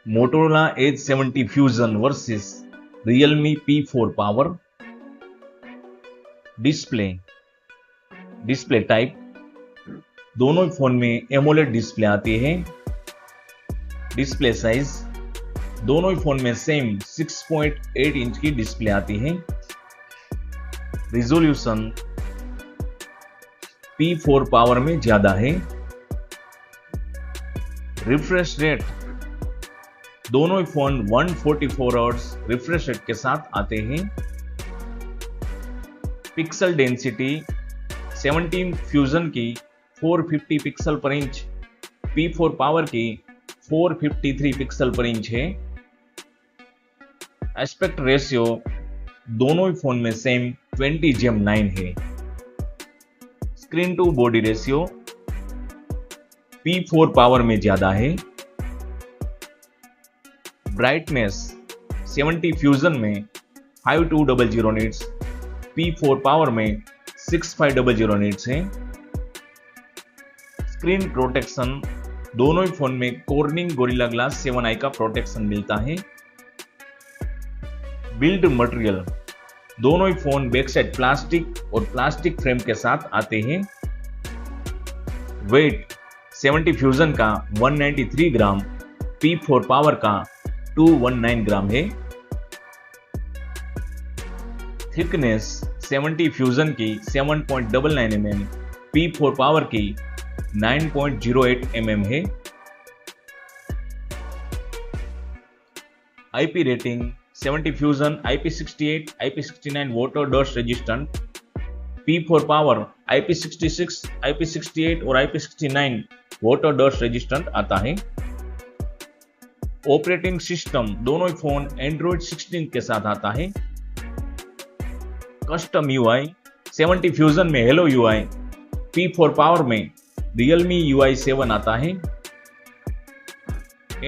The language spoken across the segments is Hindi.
Motorola Edge 70 Fusion versus Realme P4 Power। Display type, दोनों फोन में एमोलेड डिस्प्ले आती है। डिस्प्ले साइज, दोनों फोन में सेम 6.8 इंच की डिस्प्ले आती है। रिजोल्यूशन P4 पावर में ज्यादा है। रिफ्रेश रेट, दोनों फोन 144 हर्ट्ज रिफ्रेश रेट के साथ आते हैं। पिक्सल डेंसिटी 17 फ्यूजन की 450 pixel per inch, P4 power की 453 पिक्सल पर इंच है। एस्पेक्ट रेशियो दोनों फोन में सेम 20:9 है। Screen to body ratio P4 power में ज्यादा है। ब्राइटनेस 70 फ्यूजन में 5200 निट्स, P4 पावर में 6500 निट्स है। स्क्रीन प्रोटेक्शन, दोनों ही फोन में कॉर्निंग गोरिल्ला ग्लास 7i का प्रोटेक्शन मिलता है। बिल्ड मटेरियल, दोनों ही फोन बैक साइड प्लास्टिक और प्लास्टिक फ्रेम के साथ आते हैं। वेट 70 फ्यूजन का 193 ग्राम, P4 पावर का 219 ग्राम है। थिकनेस 70 फ्यूजन की 7.99 mm, P4 पावर की 9.08 mm है। IP rating 70 fusion IP68, IP69 water dust resistant, P4 power IP66, IP68 और IP69 वाटर डस्ट रेजिस्टेंट आता है। ऑपरेटिंग सिस्टम, दोनों ही फोन Android 16 के साथ आता है। कस्टम UI 70 फ्यूजन में Hello UI, P4 पावर में Realme UI 7 आता है।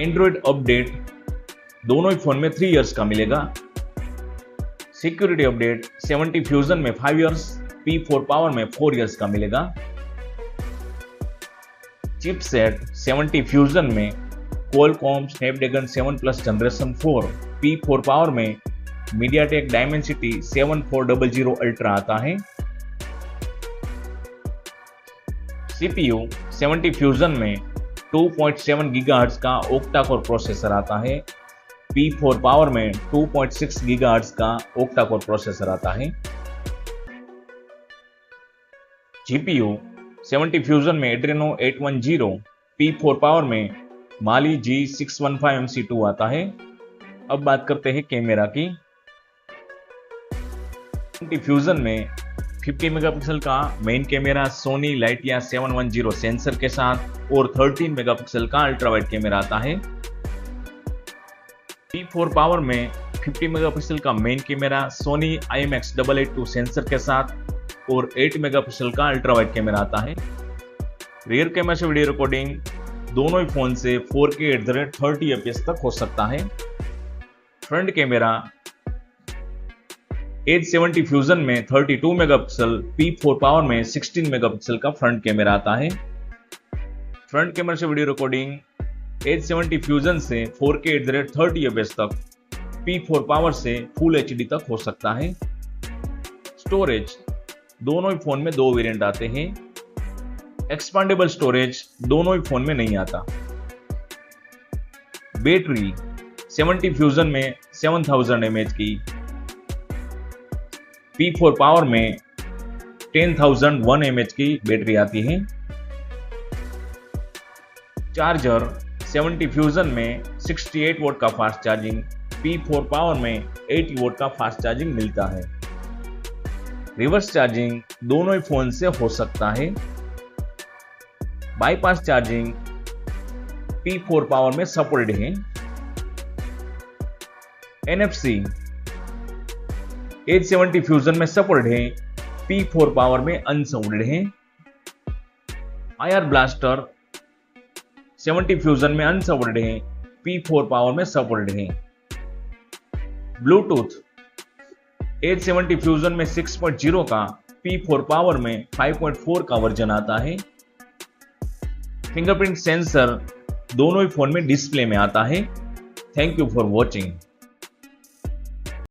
Android अपडेट दोनों ही फोन में 3 इयर्स का मिलेगा। सिक्योरिटी अपडेट 70 फ्यूजन में 5 इयर्स, P4 पावर में 4 इयर्स का मिलेगा। चिपसेट 70 फ्यूजन में Qualcomm Snapdragon 7 Plus generation 4, P4 power में MediaTek Dimensity 7400 Ultra आता है। CPU 70 फ्यूजन में 2.7 GHz का ऑक्टा कोर प्रोसेसर आता है, P4 पावर में 2.6 GHz का ऑक्टा कोर प्रोसेसर आता है। GPU 70 फ्यूजन में Adreno 810, P4 पावर में Mali G615 MC2 आता है। अब बात करते हैं कैमरा की। 70 फ्यूजन में 50 मेगापिक्सल का main camera Sony Lightya 710 sensor के साथ और 13 मेगापिक्सल का अल्ट्रा वाइड कैमरा आता है। P4 पावर में 50 मेगापिक्सल का main camera Sony IMX882 sensor के साथ और 8 मेगापिक्सल का अल्ट्रा वाइड कैमरा आता है। रियर कैमरा से वीडियो रिकॉर्डिंग दोनों ही फोन से 4K 30 fps तक हो सकता है। फ्रंट कैमरा Edge 70 फ्यूजन में 32 मेगापिक्सल, P4 पावर में 16 मेगापिक्सल का फ्रंट कैमरा आता है। फ्रंट कैमरा से वीडियो रिकॉर्डिंग Edge 70 फ्यूजन से 4K 30 fps तक, P4 पावर से फुल HD तक हो सकता है। स्टोरेज, दोनों ही फोन में 2 वेरिएंट आते हैं। एक्सपांडेबल स्टोरेज दोनों ही फोन में नहीं आता। बैटरी 70 फ्यूजन में 7000 mAh की, P4 पावर में 10001 mAh की बैटरी आती है। चार्जर 70 फ्यूजन में 68 वोल्ट का फास्ट चार्जिंग, P4 पावर में 80 वोल्ट का फास्ट चार्जिंग मिलता है। रिवर्स चार्जिंग दोनों ही फोन से हो सकता है। बाईपास चार्जिंग P4 पावर में सपोर्टेड है। NFC Edge 70 फ्यूजन में सपोर्टेड है, P4 पावर में अनसपोर्टेड है। IR ब्लास्टर 70 फ्यूजन में अनसपोर्टेड है, P4 पावर में सपोर्टेड है। ब्लूटूथ Edge 70 फ्यूजन में 6.0 का, P4 पावर में 5.4 का वर्जन आता है। फिंगरप्रिंट सेंसर दोनों ही फोन में डिस्प्ले में आता है। Thank you for watching.